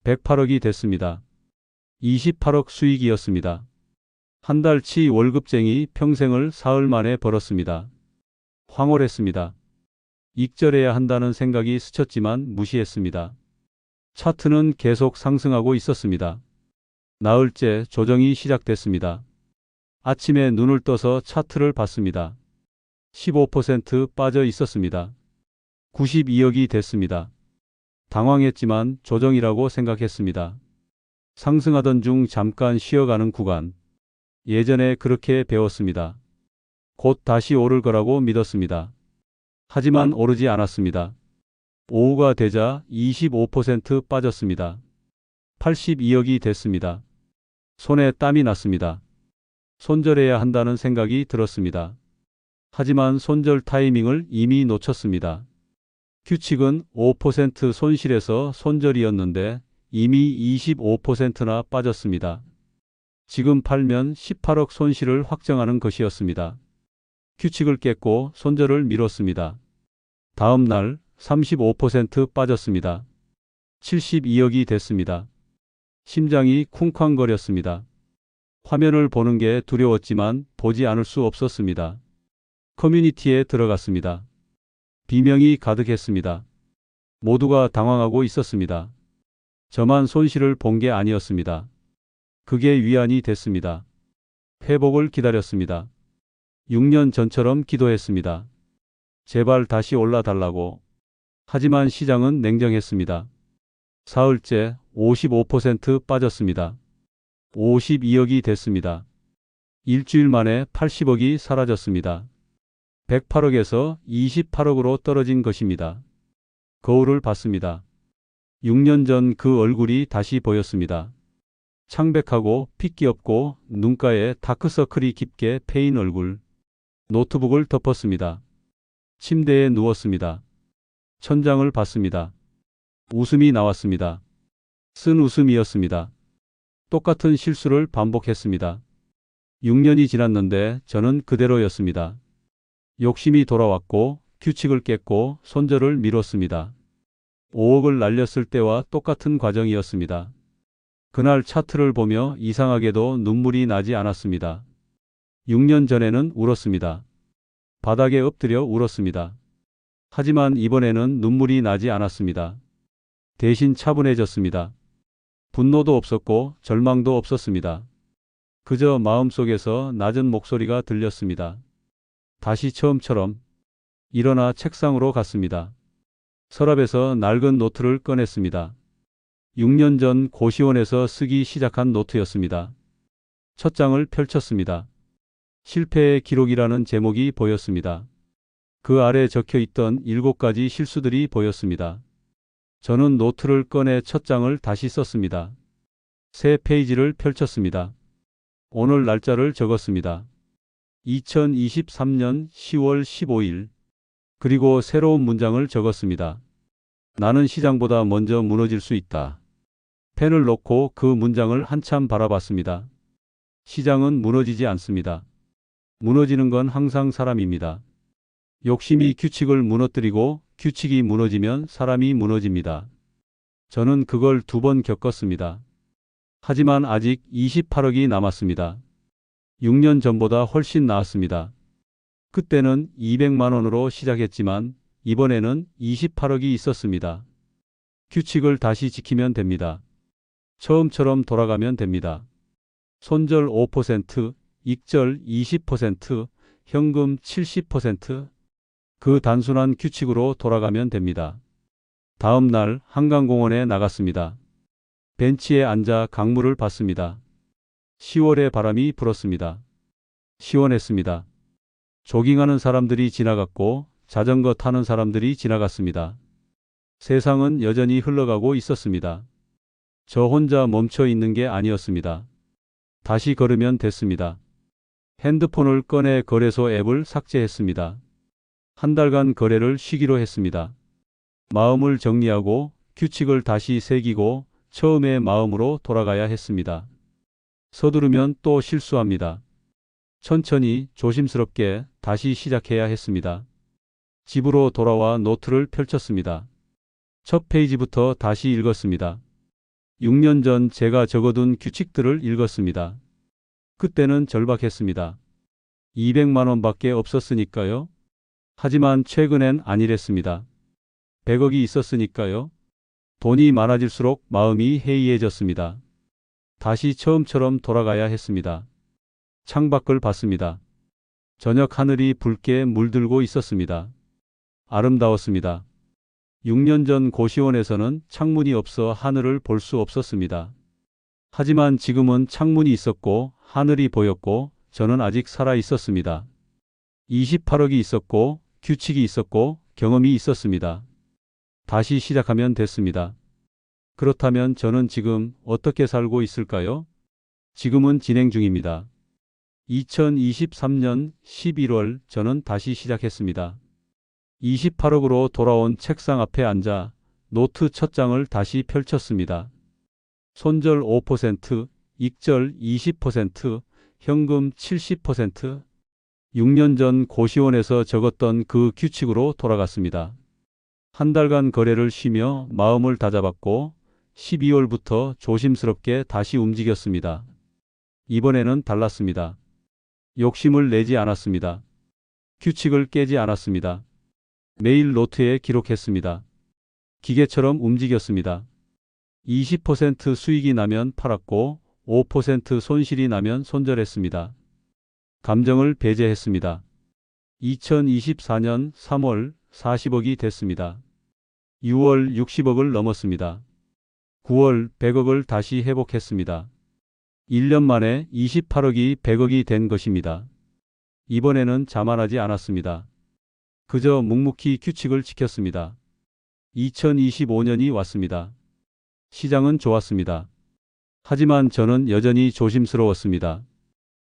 108억이 됐습니다. 28억 수익이었습니다. 한 달치 월급쟁이 평생을 사흘 만에 벌었습니다. 황홀했습니다. 익절해야 한다는 생각이 스쳤지만 무시했습니다. 차트는 계속 상승하고 있었습니다. 나흘째 조정이 시작됐습니다. 아침에 눈을 떠서 차트를 봤습니다. 15% 빠져 있었습니다. 92억이 됐습니다. 당황했지만 조정이라고 생각했습니다. 상승하던 중 잠깐 쉬어가는 구간. 예전에 그렇게 배웠습니다. 곧 다시 오를 거라고 믿었습니다. 하지만 오르지 않았습니다. 오후가 되자 25% 빠졌습니다. 82억이 됐습니다. 손에 땀이 났습니다. 손절해야 한다는 생각이 들었습니다. 하지만 손절 타이밍을 이미 놓쳤습니다. 규칙은 5% 손실에서 손절이었는데 이미 25%나 빠졌습니다. 지금 팔면 18억 손실을 확정하는 것이었습니다. 규칙을 깼고 손절을 미뤘습니다. 다음 날 35% 빠졌습니다. 72억이 됐습니다. 심장이 쿵쾅거렸습니다. 화면을 보는 게 두려웠지만 보지 않을 수 없었습니다. 커뮤니티에 들어갔습니다. 비명이 가득했습니다. 모두가 당황하고 있었습니다. 저만 손실을 본 게 아니었습니다. 그게 위안이 됐습니다. 회복을 기다렸습니다. 6년 전처럼 기도했습니다. 제발 다시 올라달라고. 하지만 시장은 냉정했습니다. 사흘째 55% 빠졌습니다. 52억이 됐습니다. 일주일 만에 80억이 사라졌습니다. 108억에서 28억으로 떨어진 것입니다. 거울을 봤습니다. 6년 전 그 얼굴이 다시 보였습니다. 창백하고 핏기 없고 눈가에 다크서클이 깊게 패인 얼굴. 노트북을 덮었습니다. 침대에 누웠습니다. 천장을 봤습니다. 웃음이 나왔습니다. 쓴 웃음이었습니다. 똑같은 실수를 반복했습니다. 6년이 지났는데 저는 그대로였습니다. 욕심이 돌아왔고 규칙을 깼고 손절을 미뤘습니다. 5억을 날렸을 때와 똑같은 과정이었습니다. 그날 차트를 보며 이상하게도 눈물이 나지 않았습니다. 6년 전에는 울었습니다. 바닥에 엎드려 울었습니다. 하지만 이번에는 눈물이 나지 않았습니다. 대신 차분해졌습니다. 분노도 없었고 절망도 없었습니다. 그저 마음속에서 낮은 목소리가 들렸습니다. 다시 처음처럼. 일어나 책상으로 갔습니다. 서랍에서 낡은 노트를 꺼냈습니다. 6년 전 고시원에서 쓰기 시작한 노트였습니다. 첫 장을 펼쳤습니다. 실패의 기록이라는 제목이 보였습니다. 그 아래 적혀 있던 7가지 실수들이 보였습니다. 저는 노트를 꺼내 첫 장을 다시 썼습니다. 새 페이지를 펼쳤습니다. 오늘 날짜를 적었습니다. 2023년 10월 15일. 그리고 새로운 문장을 적었습니다. 나는 시장보다 먼저 무너질 수 있다. 펜을 놓고 그 문장을 한참 바라봤습니다. 시장은 무너지지 않습니다. 무너지는 건 항상 사람입니다. 욕심이 규칙을 무너뜨리고 규칙이 무너지면 사람이 무너집니다. 저는 그걸 2번 겪었습니다. 하지만 아직 28억이 남았습니다. 6년 전보다 훨씬 나았습니다. 그때는 200만 원으로 시작했지만 이번에는 28억이 있었습니다. 규칙을 다시 지키면 됩니다. 처음처럼 돌아가면 됩니다. 손절 5%, 익절 20%, 현금 70%. 그 단순한 규칙으로 돌아가면 됩니다. 다음 날 한강공원에 나갔습니다. 벤치에 앉아 강물을 봤습니다. 10월의 바람이 불었습니다. 시원했습니다. 조깅하는 사람들이 지나갔고 자전거 타는 사람들이 지나갔습니다. 세상은 여전히 흘러가고 있었습니다. 저 혼자 멈춰 있는 게 아니었습니다. 다시 걸으면 됐습니다. 핸드폰을 꺼내 거래소 앱을 삭제했습니다. 한 달간 거래를 쉬기로 했습니다. 마음을 정리하고 규칙을 다시 새기고 처음의 마음으로 돌아가야 했습니다. 서두르면 또 실수합니다. 천천히 조심스럽게 다시 시작해야 했습니다. 집으로 돌아와 노트를 펼쳤습니다. 첫 페이지부터 다시 읽었습니다. 6년 전 제가 적어둔 규칙들을 읽었습니다. 그때는 절박했습니다. 200만 원밖에 없었으니까요. 하지만 최근엔 아니랬습니다. 100억이 있었으니까요. 돈이 많아질수록 마음이 해이해졌습니다. 다시 처음처럼 돌아가야 했습니다. 창밖을 봤습니다. 저녁 하늘이 붉게 물들고 있었습니다. 아름다웠습니다. 6년 전 고시원에서는 창문이 없어 하늘을 볼 수 없었습니다. 하지만 지금은 창문이 있었고 하늘이 보였고 저는 아직 살아 있었습니다. 28억이 있었고 규칙이 있었고 경험이 있었습니다. 다시 시작하면 됐습니다. 그렇다면 저는 지금 어떻게 살고 있을까요? 지금은 진행 중입니다. 2023년 11월 저는 다시 시작했습니다. 28억으로 돌아온 책상 앞에 앉아 노트 첫 장을 다시 펼쳤습니다. 손절 5%, 익절 20%, 현금 70%. 6년 전 고시원에서 적었던 그 규칙으로 돌아갔습니다. 한 달간 거래를 쉬며 마음을 다잡았고 12월부터 조심스럽게 다시 움직였습니다. 이번에는 달랐습니다. 욕심을 내지 않았습니다. 규칙을 깨지 않았습니다. 매일 노트에 기록했습니다. 기계처럼 움직였습니다. 20% 수익이 나면 팔았고 5% 손실이 나면 손절했습니다. 감정을 배제했습니다. 2024년 3월 40억이 됐습니다. 6월 60억을 넘었습니다. 9월 100억을 다시 회복했습니다. 1년 만에 28억이 100억이 된 것입니다. 이번에는 자만하지 않았습니다. 그저 묵묵히 규칙을 지켰습니다. 2025년이 왔습니다. 시장은 좋았습니다. 하지만 저는 여전히 조심스러웠습니다.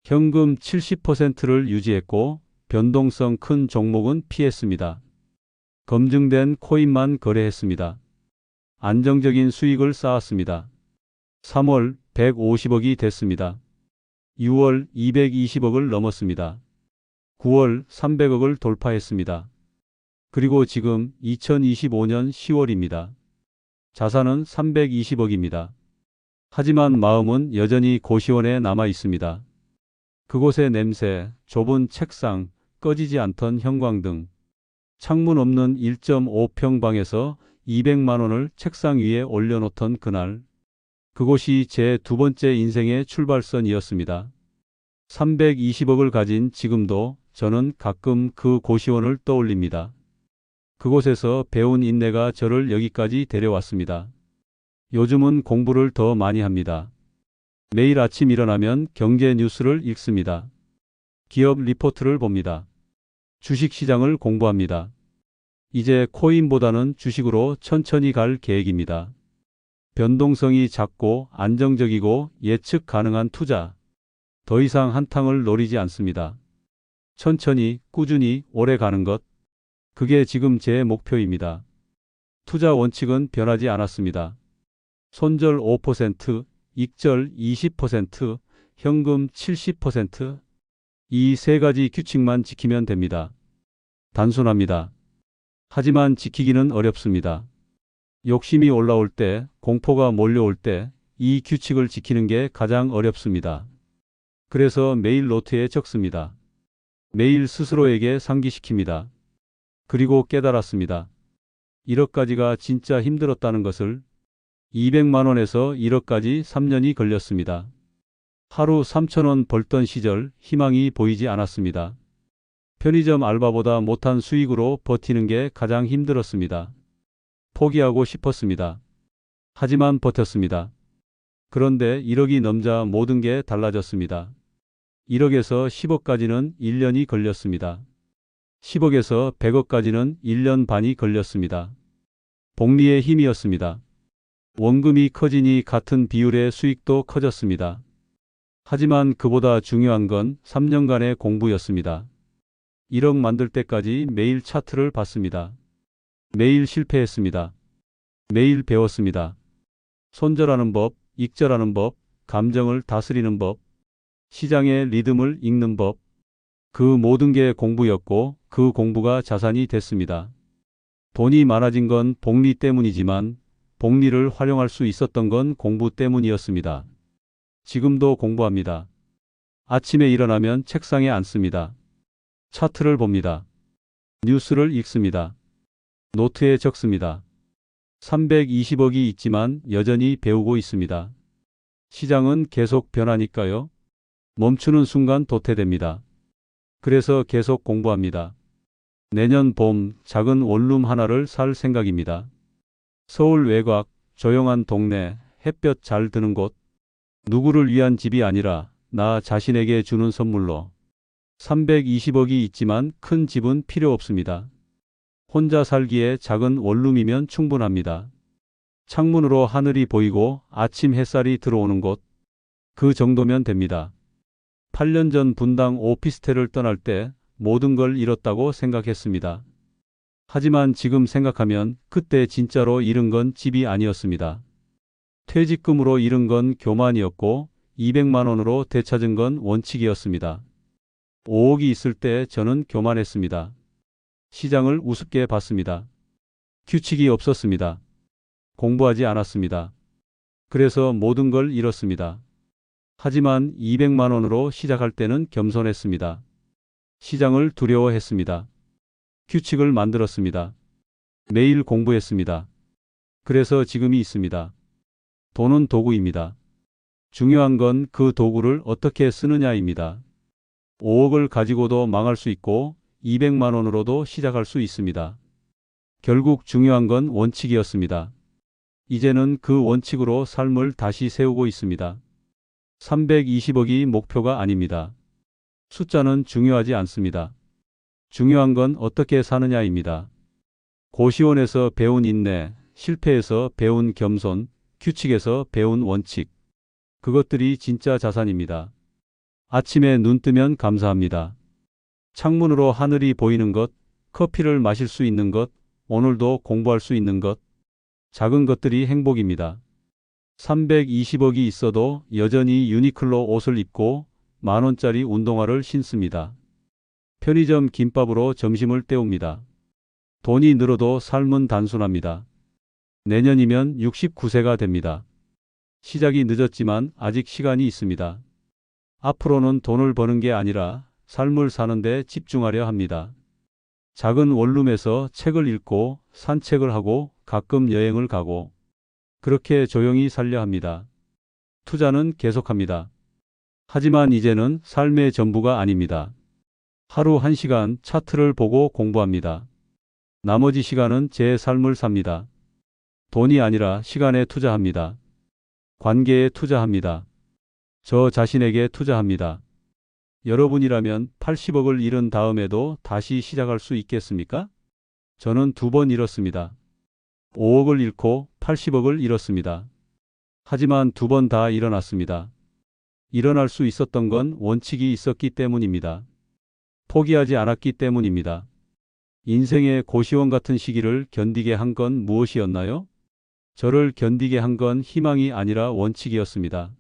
현금 70%를 유지했고 변동성 큰 종목은 피했습니다. 검증된 코인만 거래했습니다. 안정적인 수익을 쌓았습니다. 3월 150억이 됐습니다. 6월 220억을 넘었습니다. 9월 300억을 돌파했습니다. 그리고 지금 2025년 10월입니다. 자산은 320억입니다. 하지만 마음은 여전히 고시원에 남아 있습니다. 그곳의 냄새, 좁은 책상, 꺼지지 않던 형광등, 창문 없는 1.5평방에서 200만 원을 책상 위에 올려놓던 그날, 그곳이 제 두 번째 인생의 출발선이었습니다. 320억을 가진 지금도 저는 가끔 그 고시원을 떠올립니다. 그곳에서 배운 인내가 저를 여기까지 데려왔습니다. 요즘은 공부를 더 많이 합니다. 매일 아침 일어나면 경제 뉴스를 읽습니다. 기업 리포트를 봅니다. 주식시장을 공부합니다. 이제 코인보다는 주식으로 천천히 갈 계획입니다. 변동성이 작고 안정적이고 예측 가능한 투자. 더 이상 한탕을 노리지 않습니다. 천천히, 꾸준히 오래 가는 것. 그게 지금 제 목표입니다. 투자 원칙은 변하지 않았습니다. 손절 5%, 익절 20%, 현금 70%. 이 세 가지 규칙만 지키면 됩니다. 단순합니다. 하지만 지키기는 어렵습니다. 욕심이 올라올 때, 공포가 몰려올 때, 이 규칙을 지키는 게 가장 어렵습니다. 그래서 매일 노트에 적습니다. 매일 스스로에게 상기시킵니다. 그리고 깨달았습니다. 1억까지가 진짜 힘들었다는 것을. 200만 원에서 1억까지 3년이 걸렸습니다. 하루 3,000원 벌던 시절 희망이 보이지 않았습니다. 편의점 알바보다 못한 수익으로 버티는 게 가장 힘들었습니다. 포기하고 싶었습니다. 하지만 버텼습니다. 그런데 1억이 넘자 모든 게 달라졌습니다. 1억에서 10억까지는 1년이 걸렸습니다. 10억에서 100억까지는 1년 반이 걸렸습니다. 복리의 힘이었습니다. 원금이 커지니 같은 비율의 수익도 커졌습니다. 하지만 그보다 중요한 건 3년간의 공부였습니다. 1억 만들 때까지 매일 차트를 봤습니다. 매일 실패했습니다. 매일 배웠습니다. 손절하는 법, 익절하는 법, 감정을 다스리는 법, 시장의 리듬을 읽는 법. 그 모든 게 공부였고 그 공부가 자산이 됐습니다. 돈이 많아진 건 복리 때문이지만 복리를 활용할 수 있었던 건 공부 때문이었습니다. 지금도 공부합니다. 아침에 일어나면 책상에 앉습니다. 차트를 봅니다. 뉴스를 읽습니다. 노트에 적습니다. 320억이 있지만 여전히 배우고 있습니다. 시장은 계속 변하니까요. 멈추는 순간 도태됩니다. 그래서 계속 공부합니다. 내년 봄 작은 원룸 하나를 살 생각입니다. 서울 외곽, 조용한 동네, 햇볕 잘 드는 곳. 누구를 위한 집이 아니라 나 자신에게 주는 선물로. 320억이 있지만 큰 집은 필요 없습니다. 혼자 살기에 작은 원룸이면 충분합니다. 창문으로 하늘이 보이고 아침 햇살이 들어오는 곳. 그 정도면 됩니다. 8년 전 분당 오피스텔을 떠날 때 모든 걸 잃었다고 생각했습니다. 하지만 지금 생각하면 그때 진짜로 잃은 건 집이 아니었습니다. 퇴직금으로 잃은 건 교만이었고 200만 원으로 되찾은 건 원칙이었습니다. 5억이 있을 때 저는 교만했습니다. 시장을 우습게 봤습니다. 규칙이 없었습니다. 공부하지 않았습니다. 그래서 모든 걸 잃었습니다. 하지만 200만 원으로 시작할 때는 겸손했습니다. 시장을 두려워했습니다. 규칙을 만들었습니다. 매일 공부했습니다. 그래서 지금이 있습니다. 돈은 도구입니다. 중요한 건 그 도구를 어떻게 쓰느냐입니다. 5억을 가지고도 망할 수 있고 200만 원으로도 시작할 수 있습니다. 결국 중요한 건 원칙이었습니다. 이제는 그 원칙으로 삶을 다시 세우고 있습니다. 320억이 목표가 아닙니다. 숫자는 중요하지 않습니다. 중요한 건 어떻게 사느냐입니다. 고시원에서 배운 인내, 실패에서 배운 겸손, 규칙에서 배운 원칙. 그것들이 진짜 자산입니다. 아침에 눈 뜨면 감사합니다. 창문으로 하늘이 보이는 것, 커피를 마실 수 있는 것, 오늘도 공부할 수 있는 것. 작은 것들이 행복입니다. 320억이 있어도 여전히 유니클로 옷을 입고 10,000원짜리 운동화를 신습니다. 편의점 김밥으로 점심을 때웁니다. 돈이 늘어도 삶은 단순합니다. 내년이면 69세가 됩니다. 시작이 늦었지만 아직 시간이 있습니다. 앞으로는 돈을 버는 게 아니라 삶을 사는 데 집중하려 합니다. 작은 원룸에서 책을 읽고 산책을 하고 가끔 여행을 가고 그렇게 조용히 살려 합니다. 투자는 계속합니다. 하지만 이제는 삶의 전부가 아닙니다. 하루 1시간 차트를 보고 공부합니다. 나머지 시간은 제 삶을 삽니다. 돈이 아니라 시간에 투자합니다. 관계에 투자합니다. 저 자신에게 투자합니다. 여러분이라면 80억을 잃은 다음에도 다시 시작할 수 있겠습니까? 저는 2번 잃었습니다. 5억을 잃고 80억을 잃었습니다. 하지만 2번 다 일어났습니다. 일어날 수 있었던 건 원칙이 있었기 때문입니다. 포기하지 않았기 때문입니다. 인생의 고시원 같은 시기를 견디게 한 건 무엇이었나요? 저를 견디게 한 건 희망이 아니라 원칙이었습니다.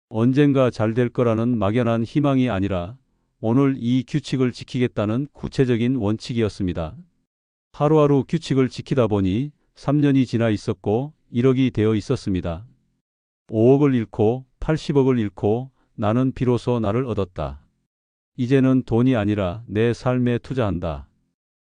언젠가 잘 될 거라는 막연한 희망이 아니라 오늘 이 규칙을 지키겠다는 구체적인 원칙이었습니다. 하루하루 규칙을 지키다 보니 3년이 지나 있었고 1억이 되어 있었습니다. 5억을 잃고 80억을 잃고 나는 비로소 나를 얻었다. 이제는 돈이 아니라 내 삶에 투자한다.